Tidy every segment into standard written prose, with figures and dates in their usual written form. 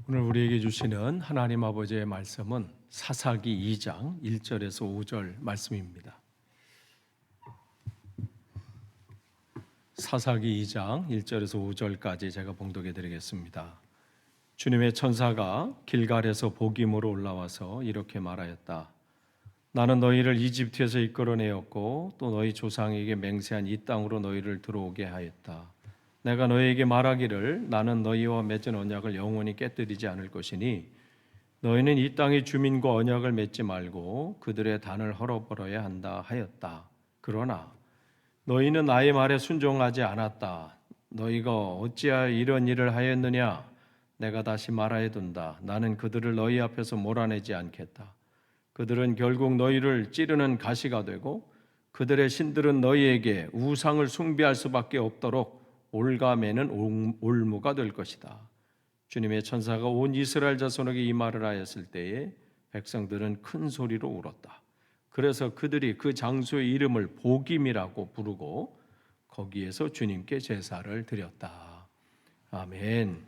오늘 우리에게 주시는 하나님 아버지의 말씀은 사사기 2장 1절에서 5절 말씀입니다. 사사기 2장 1절에서 5절까지 제가 봉독해 드리겠습니다. 주님의 천사가 길갈에서 복임으로 올라와서 이렇게 말하였다. 나는 너희를 이집트에서 이끌어내었고 또 너희 조상에게 맹세한 이 땅으로 너희를 들어오게 하였다. 내가 너희에게 말하기를 나는 너희와 맺은 언약을 영원히 깨뜨리지 않을 것이니 너희는 이 땅의 주민과 언약을 맺지 말고 그들의 단을 헐어버려야 한다 하였다. 그러나 너희는 나의 말에 순종하지 않았다. 너희가 어찌하여 이런 일을 하였느냐? 내가 다시 말하여 둔다. 나는 그들을 너희 앞에서 몰아내지 않겠다. 그들은 결국 너희를 찌르는 가시가 되고 그들의 신들은 너희에게 우상을 숭배할 수밖에 없도록 올가매는 올무가 될 것이다. 주님의 천사가 온 이스라엘 자손에게 이 말을 하였을 때에 백성들은 큰 소리로 울었다. 그래서 그들이 그 장소의 이름을 복임이라고 부르고 거기에서 주님께 제사를 드렸다. 아멘.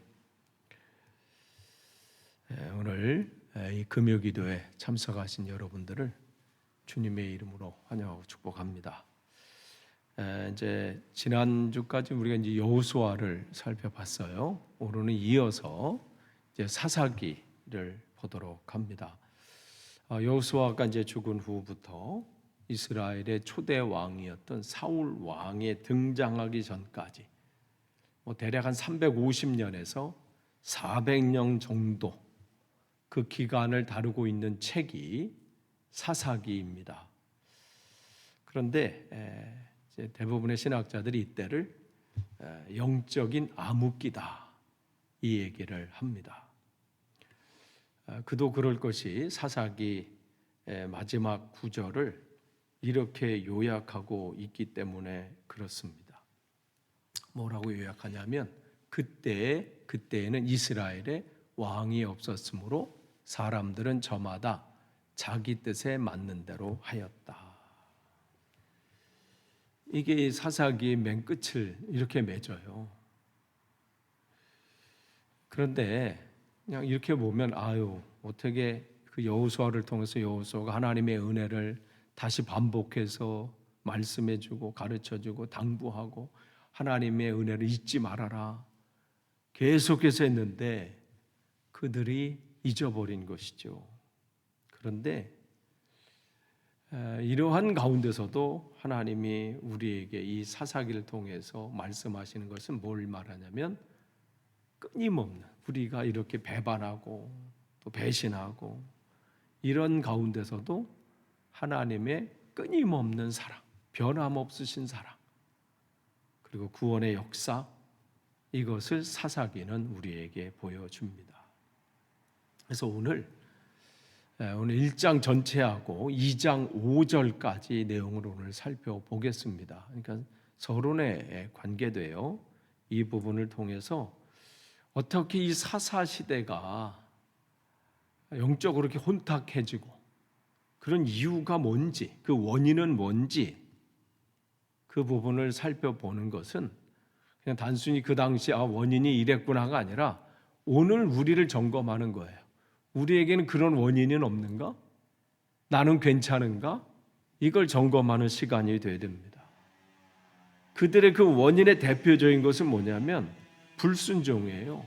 오늘 이 금요기도에 참석하신 여러분들을 주님의 이름으로 환영하고 축복합니다. 이제 지난주까지 우리가 이제 여호수아를 살펴봤어요. 오늘은 이어서 이제 사사기를 보도록 합니다. 여호수아가 이제 죽은 후부터 이스라엘의 초대 왕이었던 사울 왕에 등장하기 전까지 대략 한 350년에서 400년 정도 그 기간을 다루고 있는 책이 사사기입니다. 그런데 대부분의 신학자들이 이때를 영적인 암흑기다 이 얘기를 합니다. 그도 그럴 것이 사사기 마지막 구절을 이렇게 요약하고 있기 때문에 그렇습니다. 뭐라고 요약하냐면 그때에는 이스라엘에 왕이 없었으므로 사람들은 저마다 자기 뜻에 맞는 대로 하였다. 이게 사사기의 맨 끝을 이렇게 맺어요. 그런데 그냥 이렇게 보면 어떻게 그 여호수아를 통해서 여호수아가 하나님의 은혜를 다시 반복해서 말씀해주고 가르쳐주고 당부하고 하나님의 은혜를 잊지 말아라 계속해서 했는데 그들이 잊어버린 것이죠. 그런데 이러한 가운데서도 하나님이 우리에게 이 사사기를 통해서 말씀하시는 것은 뭘 말하냐면 끊임없는 우리가 이렇게 배반하고 또 배신하고 이런 가운데서도 하나님의 끊임없는 사랑, 변함없으신 사랑 그리고 구원의 역사 이것을 사사기는 우리에게 보여줍니다. 그래서 오늘 1장 전체하고 2장 5절까지 내용을 오늘 살펴보겠습니다. 그러니까 서론에 관계돼요. 이 부분을 통해서 어떻게 이 사사 시대가 영적으로 이렇게 혼탁해지고 그런 이유가 뭔지, 그 원인은 뭔지 그 부분을 살펴보는 것은 그냥 단순히 그 당시 원인이 이랬구나가 아니라 오늘 우리를 점검하는 거예요. 우리에게는 그런 원인은 없는가? 나는 괜찮은가? 이걸 점검하는 시간이 되어야 됩니다. 그들의 그 원인의 대표적인 것은 뭐냐면 불순종이에요.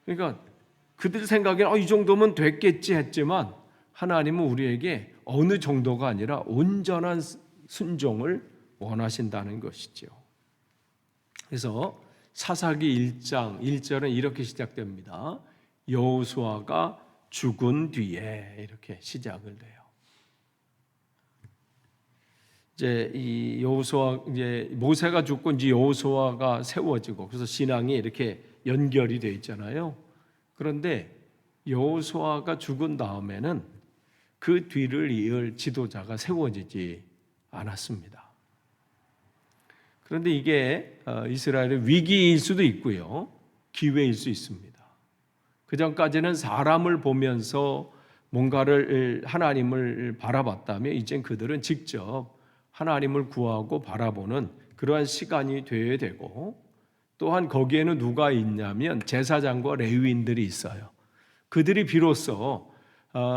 그러니까 그들 생각에는 이 정도면 됐겠지 했지만 하나님은 우리에게 어느 정도가 아니라 온전한 순종을 원하신다는 것이죠. 그래서 사사기 1장 1절은 이렇게 시작됩니다. 여호수아가 죽은 뒤에 이렇게 시작을 돼요. 이제 이 여호수아 이제 모세가 죽고 이제 여호수아가 세워지고 그래서 신앙이 이렇게 연결이 돼 있잖아요. 그런데 여호수아가 죽은 다음에는 그 뒤를 이을 지도자가 세워지지 않았습니다. 그런데 이게 이스라엘의 위기일 수도 있고요. 기회일 수 있습니다. 그 전까지는 사람을 보면서 뭔가를 하나님을 바라봤다면 이젠 그들은 직접 하나님을 구하고 바라보는 그러한 시간이 되어야 되고 또한 거기에는 누가 있냐면 제사장과 레위인들이 있어요. 그들이 비로소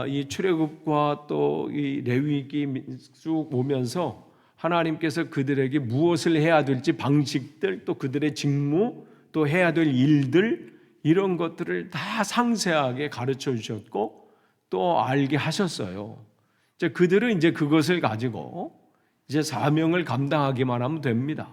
이 출애굽과 또 이 레위기 쭉 오면서 하나님께서 그들에게 무엇을 해야 될지 방식들, 또 그들의 직무, 또 해야 될 일들, 이런 것들을 다 상세하게 가르쳐 주셨고 또 알게 하셨어요. 이제 그들은 이제 그것을 가지고 이제 사명을 감당하기만 하면 됩니다.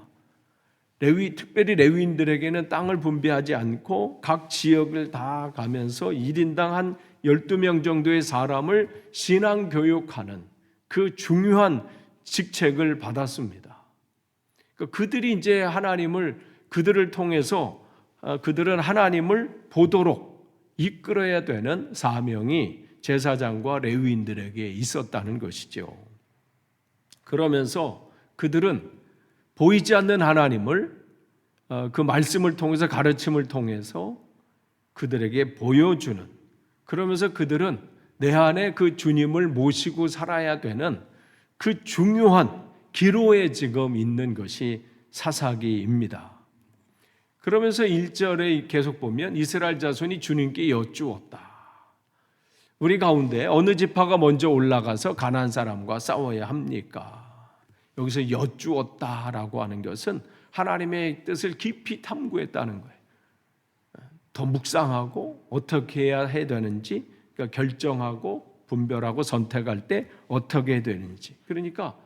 특별히 레위인들에게는 땅을 분배하지 않고 각 지역을 다 가면서 1인당 한 12명 정도의 사람을 신앙 교육하는 그 중요한 직책을 받았습니다. 그러니까 그들이 이제 그들을 통해서 그들은 하나님을 보도록 이끌어야 되는 사명이 제사장과 레위인들에게 있었다는 것이죠. 그러면서 그들은 보이지 않는 하나님을 그 말씀을 통해서, 가르침을 통해서 그들에게 보여주는, 그러면서 그들은 내 안에 그 주님을 모시고 살아야 되는 그 중요한 기로에 지금 있는 것이 사사기입니다. 그러면서 1절에 계속 보면 이스라엘 자손이 주님께 여쭈었다. 우리 가운데 어느 지파가 먼저 올라가서 가나안 사람과 싸워야 합니까? 여기서 여쭈었다라고 하는 것은 하나님의 뜻을 깊이 탐구했다는 거예요. 더 묵상하고 어떻게 해야 되는지, 그러니까 결정하고 분별하고 선택할 때 어떻게 해야 되는지. 그러니까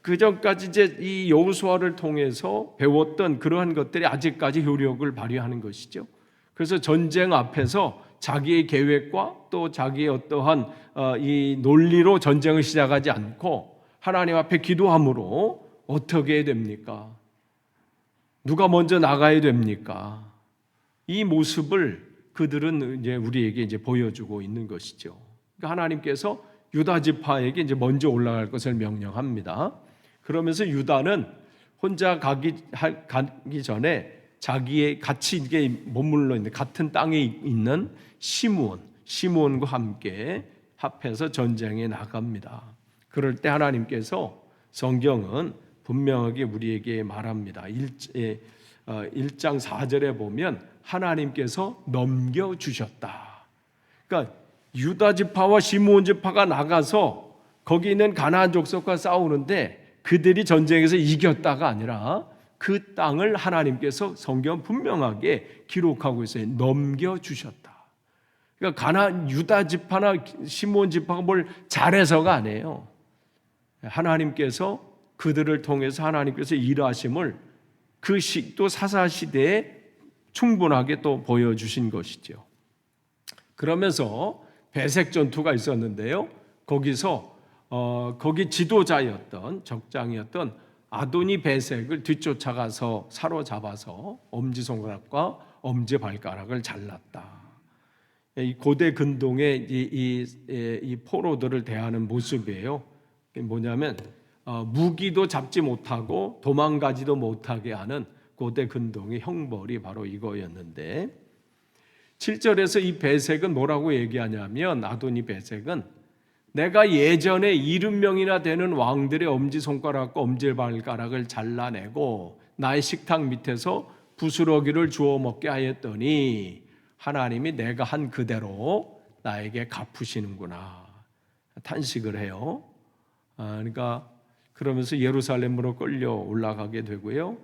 그 전까지 이제 이 여호수아를 통해서 배웠던 그러한 것들이 아직까지 효력을 발휘하는 것이죠. 그래서 전쟁 앞에서 자기의 계획과 또 자기의 어떠한 이 논리로 전쟁을 시작하지 않고 하나님 앞에 기도함으로 어떻게 해야 됩니까? 누가 먼저 나가야 됩니까? 이 모습을 그들은 이제 우리에게 이제 보여주고 있는 것이죠. 그러니까 하나님께서 유다 지파에게 이제 먼저 올라갈 것을 명령합니다. 그러면서 유다는 혼자 가기 전에 자기의 같이 이게 머물러 있는 같은 땅에 있는 시므온과 함께 합해서 전쟁에 나갑니다. 그럴 때 하나님께서 성경은 분명하게 우리에게 말합니다. 1장 4절에 보면 하나님께서 넘겨주셨다. 그러니까 유다 지파와 시므온 지파가 나가서 거기 있는 가나안 족속과 싸우는데 그들이 전쟁에서 이겼다가 아니라 그 땅을 하나님께서 성경 분명하게 기록하고 있어요. 넘겨주셨다. 그러니까 유다 지파나 시므온 지파가 뭘 잘해서가 아니에요. 하나님께서 그들을 통해서 하나님께서 일하심을 또 사사 시대에 충분하게 또 보여주신 것이죠. 그러면서 베색 전투가 있었는데요. 거기서 거기 지도자였던 적장이었던 아도니 베색을 뒤쫓아가서 사로잡아서 엄지손가락과 엄지발가락을 잘랐다. 이 고대 근동의 이 포로들을 대하는 모습이에요. 뭐냐면 무기도 잡지 못하고 도망가지도 못하게 하는 고대 근동의 형벌이 바로 이거였는데 7절에서 이 베색은 뭐라고 얘기하냐면 아도니 베색은 내가 예전에 70명이나 되는 왕들의 엄지손가락과 엄지발가락을 잘라내고 나의 식탁 밑에서 부스러기를 주워 먹게 하였더니 하나님이 내가 한 그대로 나에게 갚으시는구나 탄식을 해요. 그러니까 그러면서 예루살렘으로 끌려 올라가게 되고요.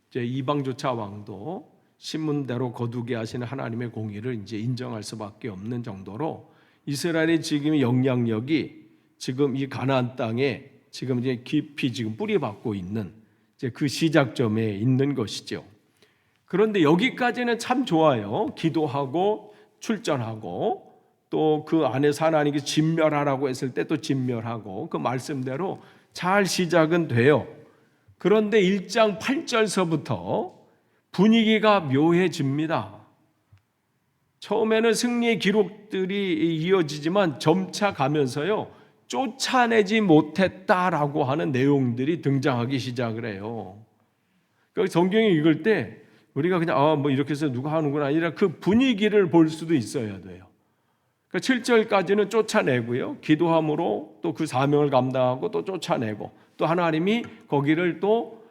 이제 이방조차 왕도 신문대로 거두게 하시는 하나님의 공의를 이제 인정할 수밖에 없는 정도로 이스라엘의 지금 영향력이 지금 이 가나안 땅에 지금 이제 깊이 지금 뿌리박고 있는 이제 그 시작점에 있는 것이죠. 그런데 여기까지는 참 좋아요. 기도하고 출전하고 또 그 안에서 하나님께 진멸하라고 했을 때 또 진멸하고 그 말씀대로 잘 시작은 돼요. 그런데 1장 8절서부터 분위기가 묘해집니다. 처음에는 승리의 기록들이 이어지지만 점차 가면서요 쫓아내지 못했다라고 하는 내용들이 등장하기 시작을 해요. 그러니까 성경을 읽을 때 우리가 그냥 뭐 이렇게 해서 누가 하는구나 아니라 그 분위기를 볼 수도 있어야 돼요. 그러니까 7절까지는 쫓아내고요. 기도함으로 또 그 사명을 감당하고 또 쫓아내고 또 하나님이 거기를 또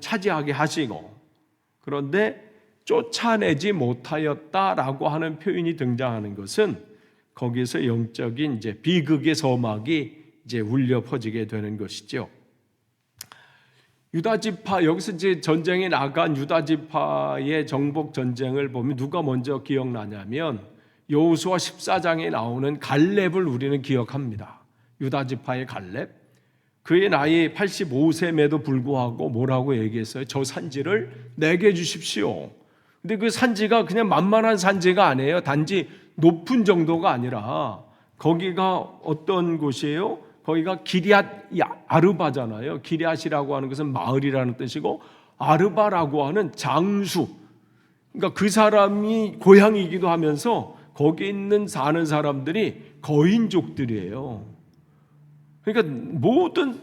차지하게 하시고 그런데 쫓아내지 못하였다라고 하는 표현이 등장하는 것은 거기서 영적인 이제 비극의 서막이 이제 울려 퍼지게 되는 것이죠. 유다 지파, 여기서 이제 전쟁에 나간 유다 지파의 정복 전쟁을 보면 누가 먼저 기억나냐면 여호수아 14장에 나오는 갈렙을 우리는 기억합니다. 유다 지파의 갈렙. 그의 나이 85세임에도 불구하고 뭐라고 얘기했어요? 저 산지를 내게 주십시오. 근데 그 산지가 그냥 만만한 산지가 아니에요. 단지 높은 정도가 아니라 거기가 어떤 곳이에요? 거기가 기럇 아르바잖아요. 기럇이라고 하는 것은 마을이라는 뜻이고 아르바라고 하는 장수. 그러니까 그 사람이 고향이기도 하면서 거기 있는 사는 사람들이 거인족들이에요. 그러니까 모든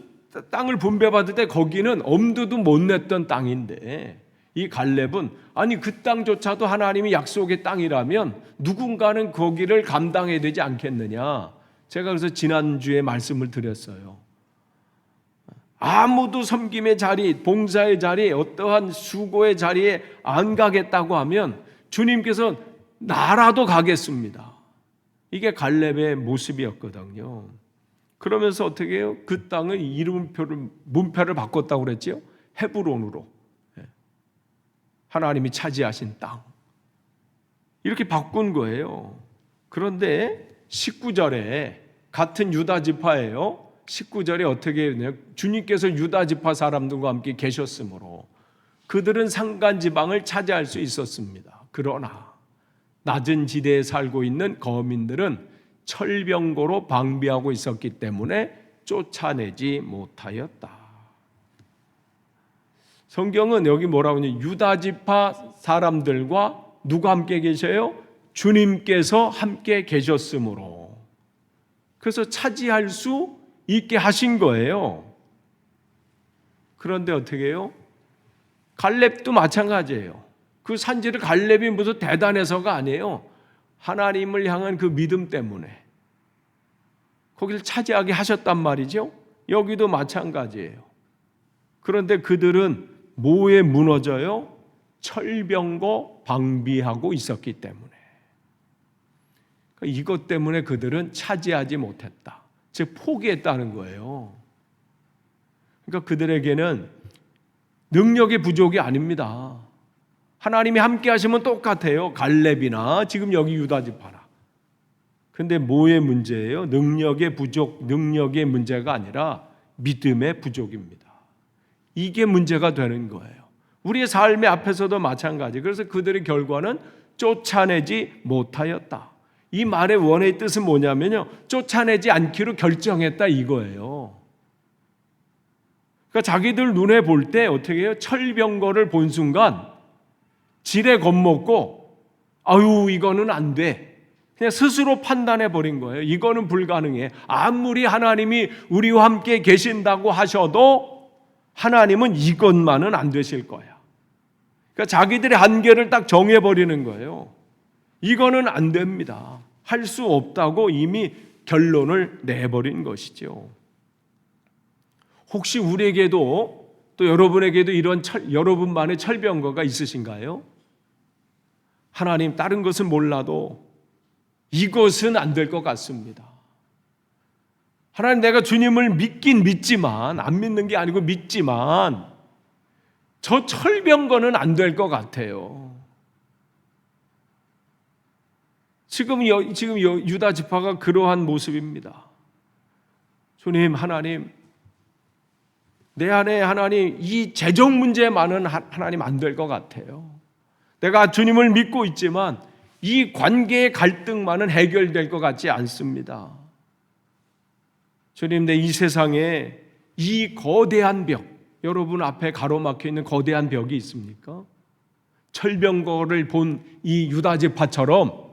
땅을 분배받을 때 거기는 엄두도 못 냈던 땅인데 이 갈렙은 아니 그 땅조차도 하나님이 약속의 땅이라면 누군가는 거기를 감당해야 되지 않겠느냐. 제가 그래서 지난주에 말씀을 드렸어요. 아무도 섬김의 자리, 봉사의 자리, 어떠한 수고의 자리에 안 가겠다고 하면 주님께서 나라도 가겠습니다. 이게 갈렙의 모습이었거든요. 그러면서 어떻게 해요? 그 땅의 문표를 바꿨다고 그랬죠? 헤브론으로. 하나님이 차지하신 땅. 이렇게 바꾼 거예요. 그런데 19절에 같은 유다 지파예요. 19절에 어떻게 했냐면 주님께서 유다 지파 사람들과 함께 계셨으므로 그들은 산간 지방을 차지할 수 있었습니다. 그러나 낮은 지대에 살고 있는 거민들은 철병거로 방비하고 있었기 때문에 쫓아내지 못하였다. 성경은 여기 뭐라고 하냐? 유다 지파 사람들과 누가 함께 계셔요? 주님께서 함께 계셨으므로. 그래서 차지할 수 있게 하신 거예요. 그런데 어떻게 해요? 갈렙도 마찬가지예요. 그 산지를 갈렙이 무슨 대단해서가 아니에요. 하나님을 향한 그 믿음 때문에 거기를 차지하게 하셨단 말이죠. 여기도 마찬가지예요. 그런데 그들은 뭐에 무너져요? 철병거 방비하고 있었기 때문에. 이것 때문에 그들은 차지하지 못했다. 즉 포기했다는 거예요. 그러니까 그들에게는 능력의 부족이 아닙니다. 하나님이 함께 하시면 똑같아요. 갈렙이나 지금 여기 유다 지파나. 근데 뭐의 문제예요? 능력의 부족, 능력의 문제가 아니라 믿음의 부족입니다. 이게 문제가 되는 거예요. 우리의 삶의 앞에서도 마찬가지. 그래서 그들의 결과는 쫓아내지 못하였다. 이 말의 원의 뜻은 뭐냐면요, 쫓아내지 않기로 결정했다 이거예요. 그러니까 자기들 눈에 볼 때 어떻게 해요? 철병거를 본 순간 지레 겁먹고 아유 이거는 안 돼. 그냥 스스로 판단해 버린 거예요. 이거는 불가능해. 아무리 하나님이 우리와 함께 계신다고 하셔도 하나님은 이것만은 안 되실 거야. 그러니까 자기들의 한계를 딱 정해버리는 거예요. 이거는 안 됩니다. 할 수 없다고 이미 결론을 내버린 것이죠. 혹시 우리에게도 또 여러분에게도 이런 여러분만의 철병거가 있으신가요? 하나님 다른 것은 몰라도 이것은 안 될 것 같습니다. 하나님 내가 주님을 믿긴 믿지만 안 믿는 게 아니고 믿지만 저 철병거는 안 될 것 같아요. 지금 유다 지파가 그러한 모습입니다. 주님, 하나님, 내 안에 하나님 이 재정 문제만은 하나님 안 될 것 같아요. 내가 주님을 믿고 있지만 이 관계의 갈등만은 해결될 것 같지 않습니다. 주님, 내 이 세상에 이 거대한 벽, 여러분 앞에 가로막혀 있는 거대한 벽이 있습니까? 철병거를 본 이 유다 지파처럼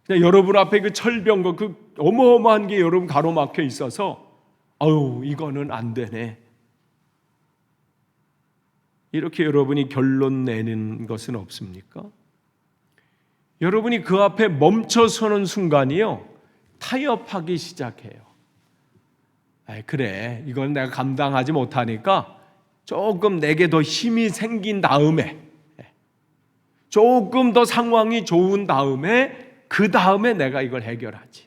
그냥 여러분 앞에 그 철병거, 그 어마어마한 게 여러분 가로막혀 있어서 아유 이거는 안 되네. 이렇게 여러분이 결론 내는 것은 없습니까? 여러분이 그 앞에 멈춰서는 순간이요 타협하기 시작해요. 그래, 이건 내가 감당하지 못하니까 조금 내게 더 힘이 생긴 다음에 조금 더 상황이 좋은 다음에 그 다음에 내가 이걸 해결하지.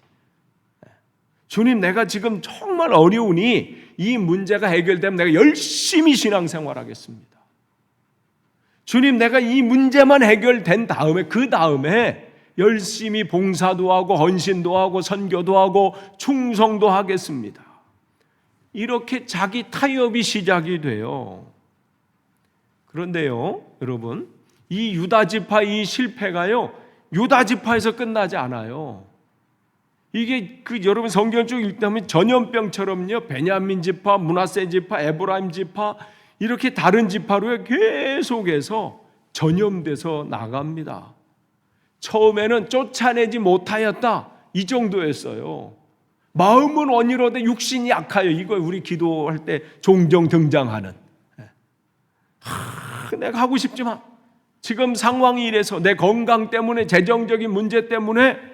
주님, 내가 지금 정말 어려우니 이 문제가 해결되면 내가 열심히 신앙생활하겠습니다. 주님, 내가 이 문제만 해결된 다음에 그 다음에 열심히 봉사도 하고 헌신도 하고 선교도 하고 충성도 하겠습니다. 이렇게 자기 타협이 시작이 돼요. 그런데요, 여러분, 이 유다 지파 이 실패가요, 유다 지파에서 끝나지 않아요. 이게 여러분 성경 쭉 읽다면 전염병처럼요, 베냐민 지파, 므낫세 지파, 에브라임 지파 이렇게 다른 지파로 계속해서 전염돼서 나갑니다. 처음에는 쫓아내지 못하였다 이 정도였어요. 마음은 온유로되 육신이 약하여. 이거 우리 기도할 때 종종 등장하는, 내가 하고 싶지만 지금 상황이 이래서 내 건강 때문에, 재정적인 문제 때문에,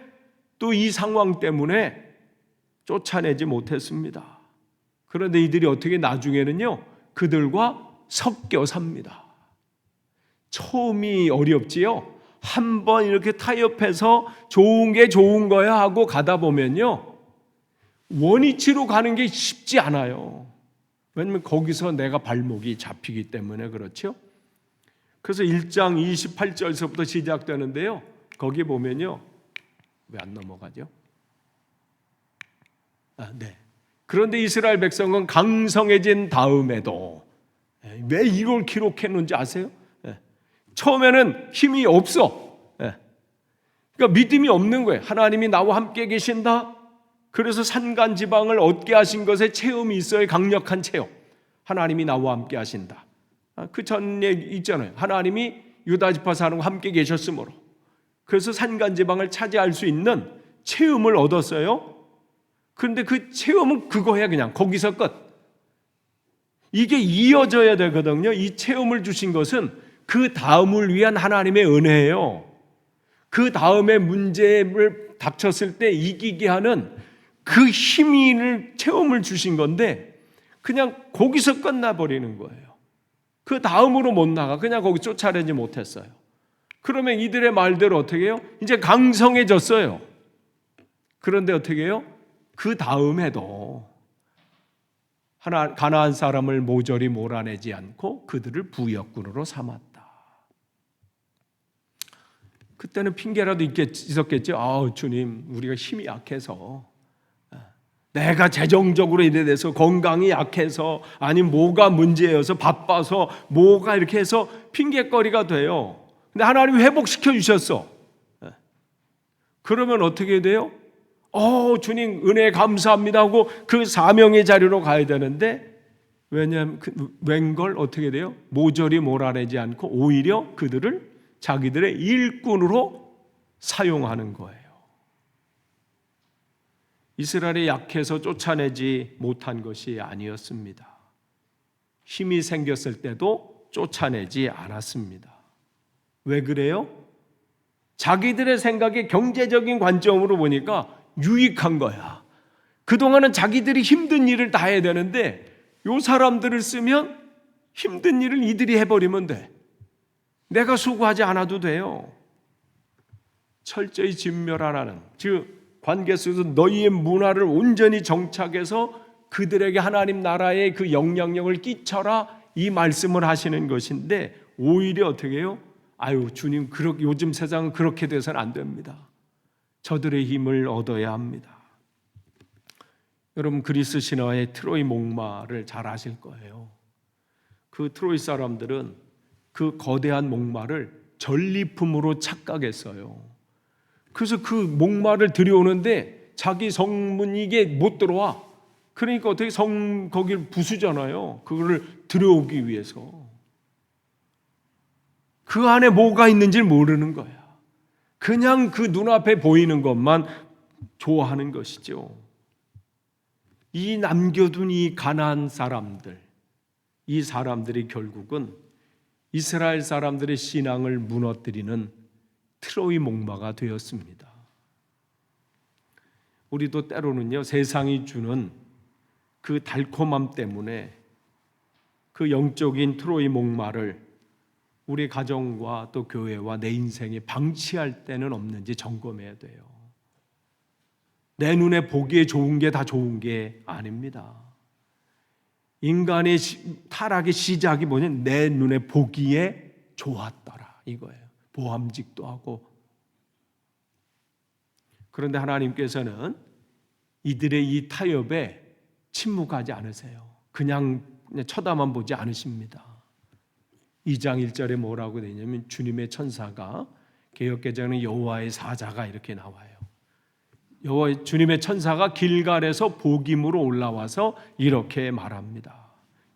또 이 상황 때문에 쫓아내지 못했습니다. 그런데 이들이 어떻게 나중에는요, 그들과 섞여 삽니다. 처음이 어렵지요. 한번 이렇게 타협해서 좋은 게 좋은 거야 하고 가다 보면요, 원위치로 가는 게 쉽지 않아요. 왜냐하면 거기서 내가 발목이 잡히기 때문에 그렇죠. 그래서 1장 28절서부터 시작되는데요, 거기 보면요, 왜 안 넘어가죠? 네. 그런데 이스라엘 백성은 강성해진 다음에도, 왜 이걸 기록했는지 아세요? 처음에는 힘이 없어. 그러니까 믿음이 없는 거예요. 하나님이 나와 함께 계신다. 그래서 산간지방을 얻게 하신 것에 체험이 있어야 강력한 체험. 하나님이 나와 함께 하신다. 그 전에 있잖아요. 하나님이 유다 지파 사람과 함께 계셨으므로, 그래서 산간지방을 차지할 수 있는 체험을 얻었어요. 그런데 그 체험은 그거야. 그냥 거기서 끝. 이게 이어져야 되거든요. 이 체험을 주신 것은 그 다음을 위한 하나님의 은혜예요. 그 다음에 문제를 닥쳤을 때 이기게 하는 그 힘을, 체험을 주신 건데 그냥 거기서 끝나버리는 거예요. 그 다음으로 못 나가. 그냥 거기 쫓아내지 못했어요. 그러면 이들의 말대로 어떻게 해요? 이제 강성해졌어요. 그런데 어떻게 해요? 그 다음에도 가나안 사람을 모조리 몰아내지 않고 그들을 부역군으로 삼았다. 그때는 핑계라도 있었겠죠. 주님, 우리가 힘이 약해서, 내가 재정적으로 이래 돼서, 건강이 약해서, 아니면 뭐가 문제여서, 바빠서, 뭐가 이렇게 해서 핑계거리가 돼요. 근데 하나님이 회복시켜 주셨어. 그러면 어떻게 돼요? 주님 은혜 감사합니다 하고 그 사명의 자리로 가야 되는데, 왜냐하면 웬걸 어떻게 돼요? 모조리 몰아내지 않고 오히려 그들을 자기들의 일꾼으로 사용하는 거예요. 이스라엘이 약해서 쫓아내지 못한 것이 아니었습니다. 힘이 생겼을 때도 쫓아내지 않았습니다. 왜 그래요? 자기들의 생각에 경제적인 관점으로 보니까 유익한 거야. 그동안은 자기들이 힘든 일을 다 해야 되는데 이 사람들을 쓰면 힘든 일을 이들이 해버리면 돼. 내가 수고하지 않아도 돼요. 철저히 진멸하라는, 즉 관계 속에서 너희의 문화를 온전히 정착해서 그들에게 하나님 나라의 그 영향력을 끼쳐라, 이 말씀을 하시는 것인데, 오히려 어떻게 해요? 주님, 요즘 세상은 그렇게 돼서는 안 됩니다. 저들의 힘을 얻어야 합니다. 여러분, 그리스 신화의 트로이 목마를 잘 아실 거예요. 그 트로이 사람들은 그 거대한 목마를 전리품으로 착각했어요. 그래서 그 목마를 들여오는데 자기 성문이게 못 들어와. 그러니까 어떻게 거기를 부수잖아요. 그거를 들여오기 위해서. 그 안에 뭐가 있는지를 모르는 거야. 그냥 그 눈앞에 보이는 것만 좋아하는 것이죠. 이 남겨둔 이 가나안 사람들, 이 사람들이 결국은 이스라엘 사람들의 신앙을 무너뜨리는 트로이 목마가 되었습니다. 우리도 때로는요, 세상이 주는 그 달콤함 때문에 그 영적인 트로이 목마를 우리 가정과 또 교회와 내 인생에 방치할 때는 없는지 점검해야 돼요. 내 눈에 보기에 좋은 게 다 좋은 게 아닙니다. 인간의 타락의 시작이 뭐냐면 내 눈에 보기에 좋았더라 이거예요. 보암직도 하고. 그런데 하나님께서는 이들의 이 타협에 침묵하지 않으세요. 그냥 쳐다만 보지 않으십니다. 2장 1절에 뭐라고 되냐면 주님의 천사가, 개역개정은 여호와의 사자가 이렇게 나와요. 주님의 천사가 길갈에서 복임으로 올라와서 이렇게 말합니다.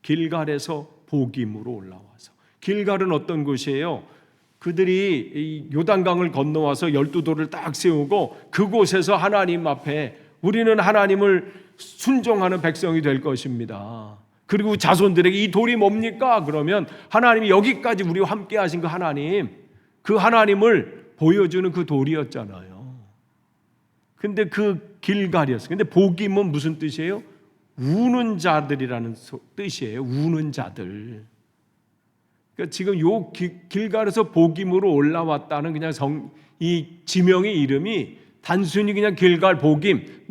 길갈에서 복임으로 올라와서. 길갈은 어떤 곳이에요? 그들이 요단강을 건너와서 12돌을 딱 세우고 그곳에서 하나님 앞에 우리는 하나님을 순종하는 백성이 될 것입니다. 그리고 자손들에게 이 돌이 뭡니까? 그러면 하나님이 여기까지 우리와 함께 하신 그 하나님을 보여주는 그 돌이었잖아요. 근데 그 길갈이었어요. 근데 복임은 무슨 뜻이에요? 우는 자들이라는 뜻이에요. 우는 자들. 그러니까 지금 요 길갈에서 복임으로 올라왔다는 그냥 이 지명의 이름이 단순히 그냥 길갈 복임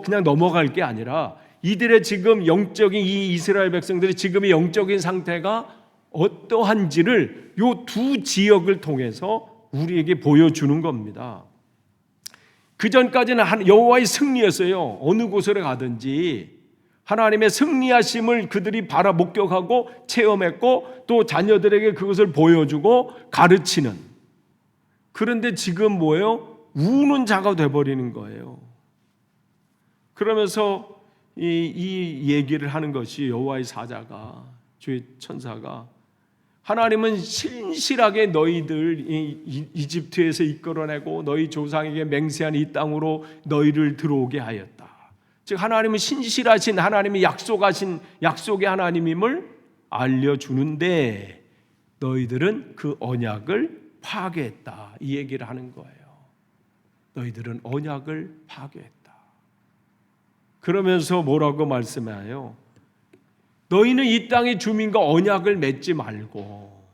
그냥 넘어갈 게 아니라 이들의 지금 영적인 이 이스라엘 백성들의 지금의 영적인 상태가 어떠한지를 요 두 지역을 통해서 우리에게 보여주는 겁니다. 그 전까지는 여호와의 승리였어요. 어느 곳으로 가든지 하나님의 승리하심을 그들이 목격하고 체험했고 또 자녀들에게 그것을 보여주고 가르치는. 그런데 지금 뭐예요? 우는 자가 돼버리는 거예요. 그러면서 이 얘기를 하는 것이 여호와의 사자가, 주의 천사가, 하나님은 신실하게 너희들 이집트에서 이끌어내고 너희 조상에게 맹세한 이 땅으로 너희를 들어오게 하였다. 즉 하나님은 신실하신 하나님이 약속의 하나님임을 알려주는데 너희들은 그 언약을 파괴했다. 이 얘기를 하는 거예요. 너희들은 언약을 파괴했다. 그러면서 뭐라고 말씀해요? 너희는 이 땅의 주민과 언약을 맺지 말고,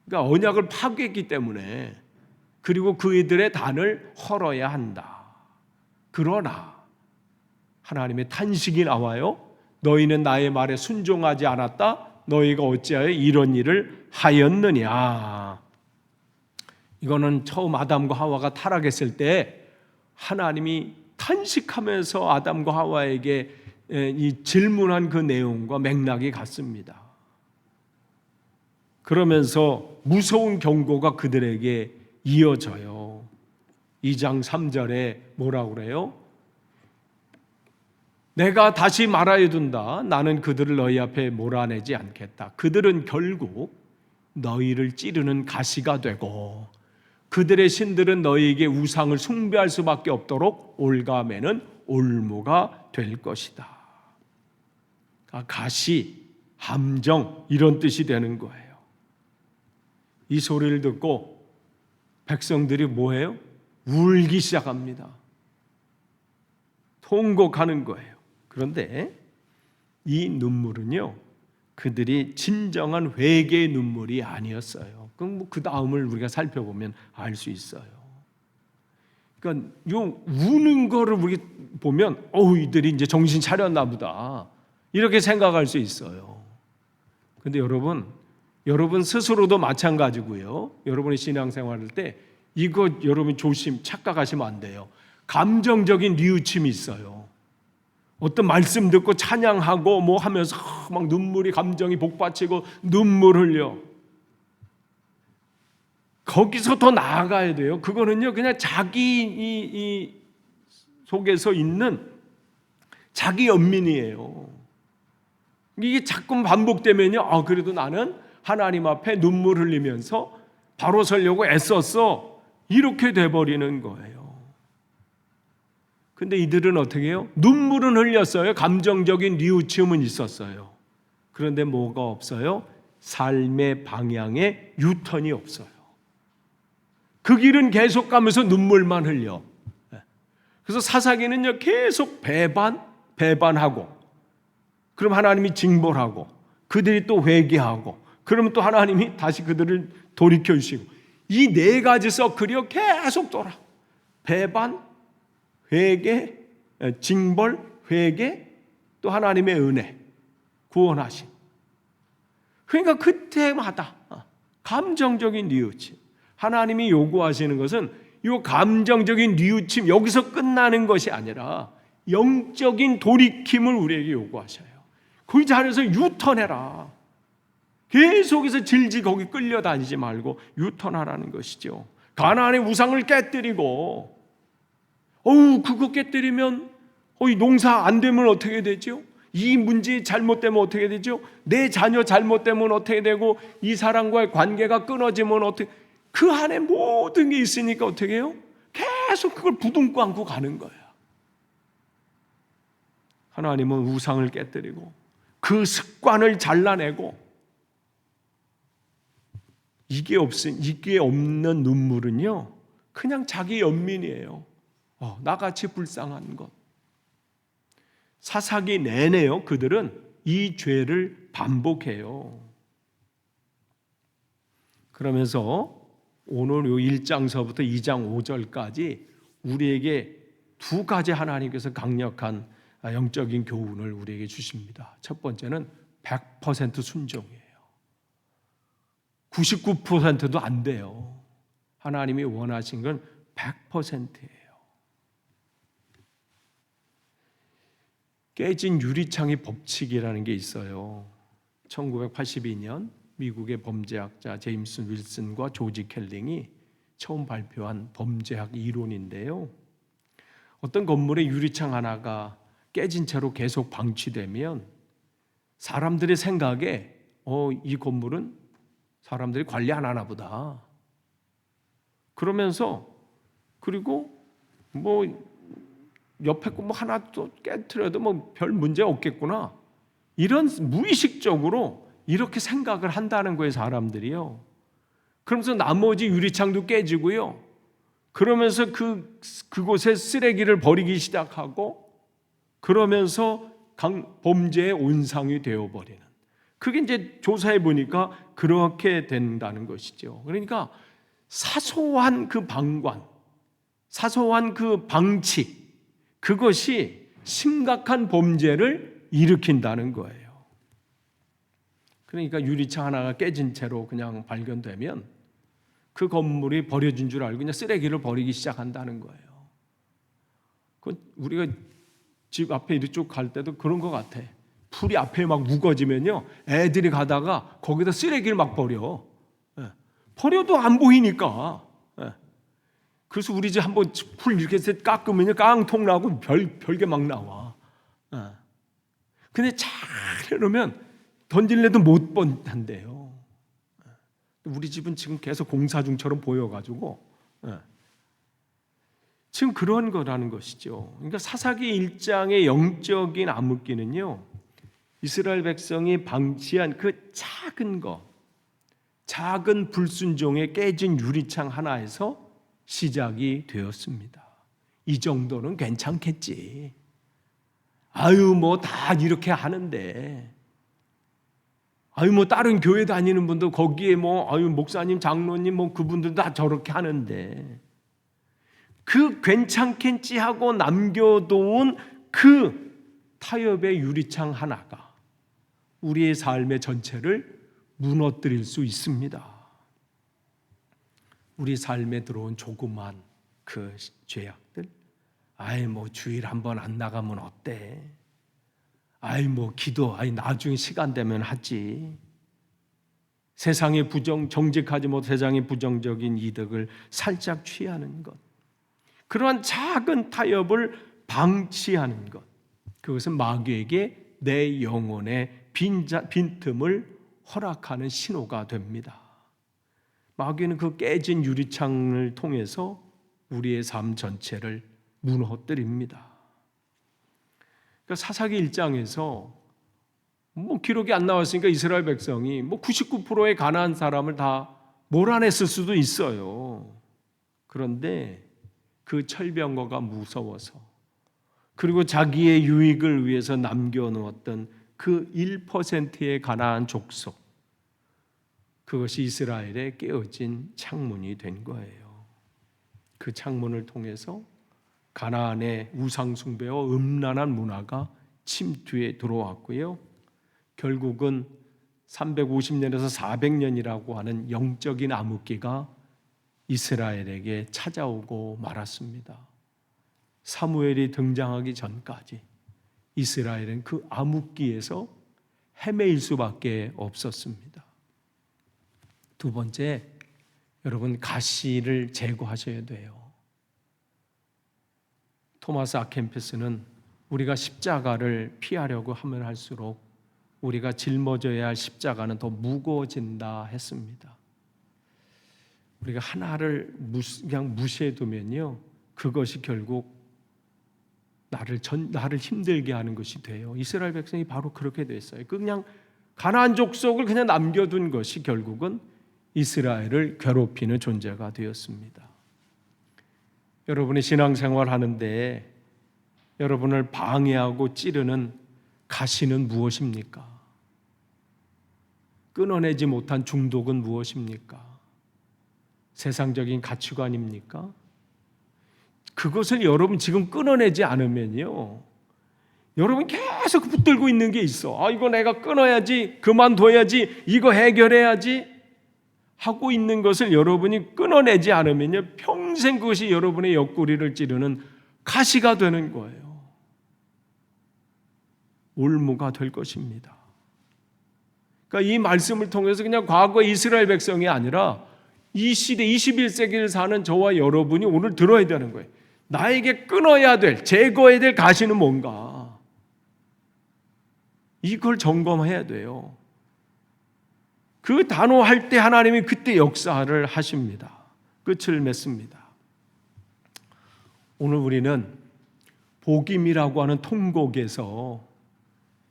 그러니까 언약을 파괴했기 때문에, 그리고 그들의 단을 헐어야 한다. 그러나 하나님의 탄식이 나와요. 너희는 나의 말에 순종하지 않았다. 너희가 어찌하여 이런 일을 하였느냐. 이거는 처음 아담과 하와가 타락했을 때 하나님이 탄식하면서 아담과 하와에게 이 질문한 그 내용과 맥락이 같습니다. 그러면서 무서운 경고가 그들에게 이어져요. 2장 3절에 뭐라고 그래요? 내가 다시 말하여 둔다. 나는 그들을 너희 앞에 몰아내지 않겠다. 그들은 결국 너희를 찌르는 가시가 되고 그들의 신들은 너희에게 우상을 숭배할 수밖에 없도록 올가매는 올무가 될 것이다. 가시, 함정 이런 뜻이 되는 거예요. 이 소리를 듣고 백성들이 뭐해요? 울기 시작합니다. 통곡하는 거예요. 그런데 이 눈물은요, 그들이 진정한 회개의 눈물이 아니었어요. 그럼 그 다음을 우리가 살펴보면 알 수 있어요. 그러니까 요 우는 거를 우리 보면 이들이 이제 정신 차렸나 보다 이렇게 생각할 수 있어요. 근데 여러분 스스로도 마찬가지고요. 여러분의 신앙생활할 때 이거 여러분 착각하시면 안 돼요. 감정적인 뉘우침이 있어요. 어떤 말씀 듣고 찬양하고 뭐 하면서 막 감정이 복받치고 눈물 흘려. 거기서 더 나아가야 돼요. 그거는요, 그냥 자기 이 속에서 있는 자기 연민이에요. 이게 자꾸 반복되면요, 그래도 나는 하나님 앞에 눈물 흘리면서 바로 서려고 애썼어. 이렇게 돼버리는 거예요. 근데 이들은 어떻게 해요? 눈물은 흘렸어요. 감정적인 뉘우침은 있었어요. 그런데 뭐가 없어요? 삶의 방향에 유턴이 없어요. 그 길은 계속 가면서 눈물만 흘려. 그래서 사사기는요, 계속 배반하고, 그럼 하나님이 징벌하고, 그들이 또 회개하고, 그러면 또 하나님이 다시 그들을 돌이켜 주시고, 이 네 가지 서클이요 계속 돌아. 배반, 회개, 징벌, 회개, 또 하나님의 은혜, 구원하심. 그러니까 그때마다 감정적인 뉘우침, 하나님이 요구하시는 것은 이 감정적인 뉘우침 여기서 끝나는 것이 아니라 영적인 돌이킴을 우리에게 요구하셔요. 그 자리에서 유턴해라. 계속해서 질질 거기 끌려다니지 말고 유턴하라는 것이죠. 가나안의 우상을 깨뜨리고, 그거 깨뜨리면 이 농사 안 되면 어떻게 되죠? 이 문제 잘못되면 어떻게 되죠? 내 자녀 잘못되면 어떻게 되고, 이 사람과의 관계가 끊어지면 어떻게, 그 안에 모든 게 있으니까 어떻게 해요? 계속 그걸 부둥켜 안고 가는 거예요. 하나님은 우상을 깨뜨리고 그 습관을 잘라내고, 이게 없는 눈물은요 그냥 자기 연민이에요. 나같이 불쌍한 것. 사사기 내내요 그들은 이 죄를 반복해요. 그러면서 오늘 요 1장서부터 2장 5절까지 우리에게 두 가지 하나님께서 강력한 영적인 교훈을 우리에게 주십니다. 첫 번째는 100% 순종이에요. 99%도 안 돼요. 하나님이 원하신 건 100%예요. 깨진 유리창의 법칙이라는 게 있어요. 1982년 미국의 범죄학자 제임스 윌슨과 조지 켈링이 처음 발표한 범죄학 이론인데요. 어떤 건물의 유리창 하나가 깨진 채로 계속 방치되면 사람들의 생각에 이 건물은 사람들이 관리 안 하나 보다. 그러면서 그리고 옆에 거 하나 또 깨트려도 별 문제 없겠구나. 이런 무의식적으로 이렇게 생각을 한다는 거예요, 사람들이요. 그러면서 나머지 유리창도 깨지고요. 그러면서 그곳에 쓰레기를 버리기 시작하고, 그러면서 범죄의 온상이 되어버리는. 그게 이제 조사해 보니까 그렇게 된다는 것이죠. 그러니까 사소한 그 방관, 사소한 그 방치, 그것이 심각한 범죄를 일으킨다는 거예요. 그러니까 유리창 하나가 깨진 채로 그냥 발견되면 그 건물이 버려진 줄 알고 그냥 쓰레기를 버리기 시작한다는 거예요. 우리가 집 앞에 이쪽 갈 때도 그런 것 같아. 풀이 앞에 막 우거지면요, 애들이 가다가 거기다 쓰레기를 막 버려. 버려도 안 보이니까. 그래서 우리 집 한번 풀 이렇게 깎으면요, 깡통 나고 별게 막 나와. 근데 잘 해놓으면 던질래도 못 번한대요. 우리 집은 지금 계속 공사 중처럼 보여가지고 지금 그런 거라는 것이죠. 그러니까 사사기 1장의 영적인 암흑기는요, 이스라엘 백성이 방치한 그 작은 불순종에 깨진 유리창 하나에서 시작이 되었습니다. 이 정도는 괜찮겠지. 다 이렇게 하는데. 다른 교회 다니는 분도 거기에 목사님, 장로님, 그분들 다 저렇게 하는데. 그 괜찮겠지 하고 남겨놓은 그 타협의 유리창 하나가 우리의 삶의 전체를 무너뜨릴 수 있습니다. 우리 삶에 들어온 조그만 그 죄악들, 주일 한번 안 나가면 어때? 기도, 나중에 시간 되면 하지. 세상의 정직하지 못 세상의 부정적인 이득을 살짝 취하는 것, 그러한 작은 타협을 방치하는 것, 그것은 마귀에게 내 영혼의 빈틈을 허락하는 신호가 됩니다. 마귀는 그 깨진 유리창을 통해서 우리의 삶 전체를 무너뜨립니다. 그러니까 사사기 1장에서 기록이 안 나왔으니까 이스라엘 백성이 99%의 가나안 사람을 다 몰아냈을 수도 있어요. 그런데 그 철병거가 무서워서, 그리고 자기의 유익을 위해서 남겨놓았던 그 1%의 가나안 족속, 그것이 이스라엘의 깨어진 창문이 된 거예요. 그 창문을 통해서 가나안의 우상 숭배와 음란한 문화가 침투해 들어왔고요. 결국은 350년에서 400년이라고 하는 영적인 암흑기가 이스라엘에게 찾아오고 말았습니다. 사무엘이 등장하기 전까지 이스라엘은 그 암흑기에서 헤매일 수밖에 없었습니다. 두 번째, 여러분 가시를 제거하셔야 돼요. 토마스 아켐페스는 우리가 십자가를 피하려고 하면 할수록 우리가 짊어져야 할 십자가는 더 무거워진다 했습니다. 우리가 하나를 그냥 무시해 두면요, 그것이 결국 나를 힘들게 하는 것이 돼요. 이스라엘 백성이 바로 그렇게 됐어요. 그냥 가나안 족속을 그냥 남겨둔 것이 결국은 이스라엘을 괴롭히는 존재가 되었습니다. 여러분이 신앙생활 하는데 여러분을 방해하고 찌르는 가시는 무엇입니까? 끊어내지 못한 중독은 무엇입니까? 세상적인 가치관입니까? 그것을 여러분 지금 끊어내지 않으면요, 여러분 계속 붙들고 있는 게 있어. 이거 내가 끊어야지, 그만둬야지, 이거 해결해야지 하고 있는 것을 여러분이 끊어내지 않으면요, 평생 그것이 여러분의 옆구리를 찌르는 가시가 되는 거예요. 올무가 될 것입니다. 그러니까 이 말씀을 통해서 그냥 과거 이스라엘 백성이 아니라 이 시대 21세기를 사는 저와 여러분이 오늘 들어야 되는 거예요. 나에게 끊어야 될, 제거해야 될 가시는 뭔가, 이걸 점검해야 돼요. 그 단호할 때 하나님이 그때 역사를 하십니다. 끝을 맺습니다. 오늘 우리는 복임이라고 하는 통곡에서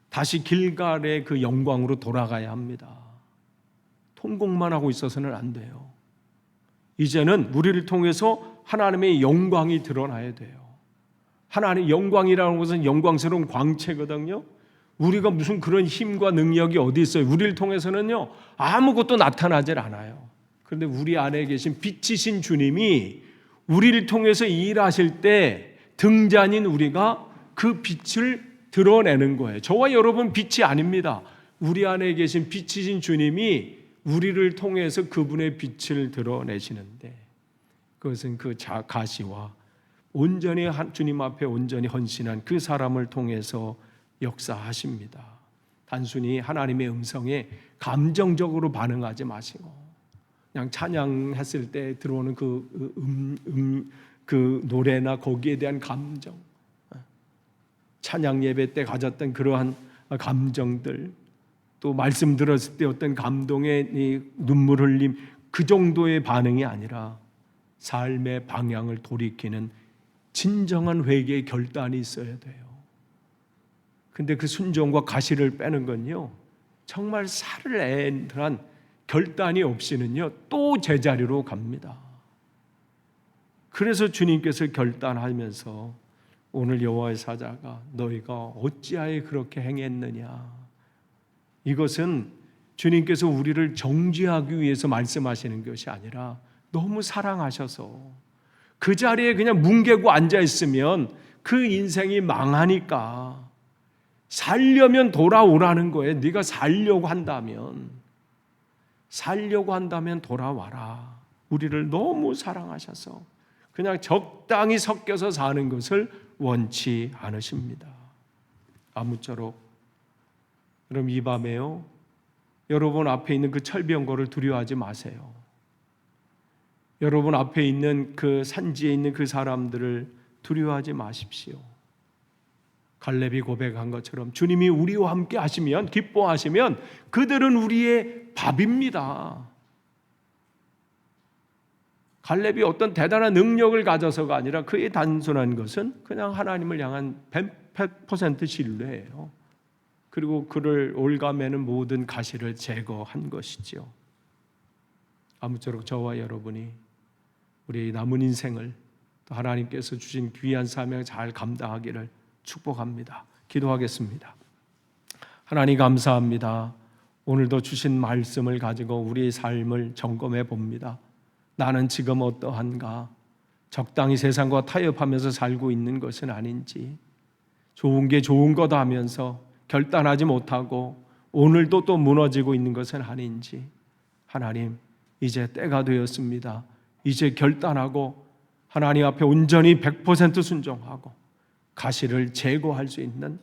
다시 길갈의 그 영광으로 돌아가야 합니다. 통곡만 하고 있어서는 안 돼요. 이제는 우리를 통해서 하나님의 영광이 드러나야 돼요. 하나님의 영광이라는 것은 영광스러운 광채거든요. 우리가 무슨 그런 힘과 능력이 어디 있어요? 우리를 통해서는요, 아무것도 나타나질 않아요. 그런데 우리 안에 계신 빛이신 주님이 우리를 통해서 일하실 때 등잔인 우리가 그 빛을 드러내는 거예요. 저와 여러분 빛이 아닙니다. 우리 안에 계신 빛이신 주님이 우리를 통해서 그분의 빛을 드러내시는데, 그것은 그 가시와 온전히 주님 앞에 온전히 헌신한 그 사람을 통해서 역사하십니다. 단순히 하나님의 음성에 감정적으로 반응하지 마시고, 그냥 찬양했을 때 들어오는 그 노래나 거기에 대한 감정, 찬양 예배 때 가졌던 그러한 감정들, 또 말씀 들었을 때 어떤 감동의 눈물 흘림, 그 정도의 반응이 아니라 삶의 방향을 돌이키는 진정한 회개의 결단이 있어야 돼요. 근데 그 순종과 가시를 빼는 건요, 정말 살을 애한 결단이 없이는요, 또 제자리로 갑니다. 그래서 주님께서 결단하면서 오늘 여호와의 사자가 너희가 어찌하여 그렇게 행했느냐, 이것은 주님께서 우리를 정죄하기 위해서 말씀하시는 것이 아니라 너무 사랑하셔서 그 자리에 그냥 뭉개고 앉아있으면 그 인생이 망하니까 살려면 돌아오라는 거예요. 네가 살려고 한다면 돌아와라. 우리를 너무 사랑하셔서 그냥 적당히 섞여서 사는 것을 원치 않으십니다. 아무쪼록 그럼 이 밤에요, 여러분 앞에 있는 그 철병거를 두려워하지 마세요. 여러분 앞에 있는 그 산지에 있는 그 사람들을 두려워하지 마십시오. 갈렙이 고백한 것처럼 주님이 우리와 함께 하시면, 기뻐하시면 그들은 우리의 밥입니다. 갈렙이 어떤 대단한 능력을 가져서가 아니라 그의 단순한 것은 그냥 하나님을 향한 100% 신뢰예요. 그리고 그를 올가매는 모든 가시를 제거한 것이지요. 아무쪼록 저와 여러분이 우리 남은 인생을 또 하나님께서 주신 귀한 사명을 잘 감당하기를 축복합니다. 기도하겠습니다. 하나님 감사합니다. 오늘도 주신 말씀을 가지고 우리의 삶을 점검해 봅니다. 나는 지금 어떠한가? 적당히 세상과 타협하면서 살고 있는 것은 아닌지, 좋은 게 좋은 거다 하면서 결단하지 못하고 오늘도 또 무너지고 있는 것은 아닌지, 하나님, 이제 때가 되었습니다. 이제 결단하고 하나님 앞에 온전히 100% 순종하고 가시를 제거할 수 있는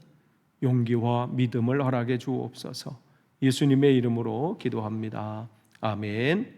용기와 믿음을 허락해 주옵소서. 예수님의 이름으로 기도합니다. 아멘.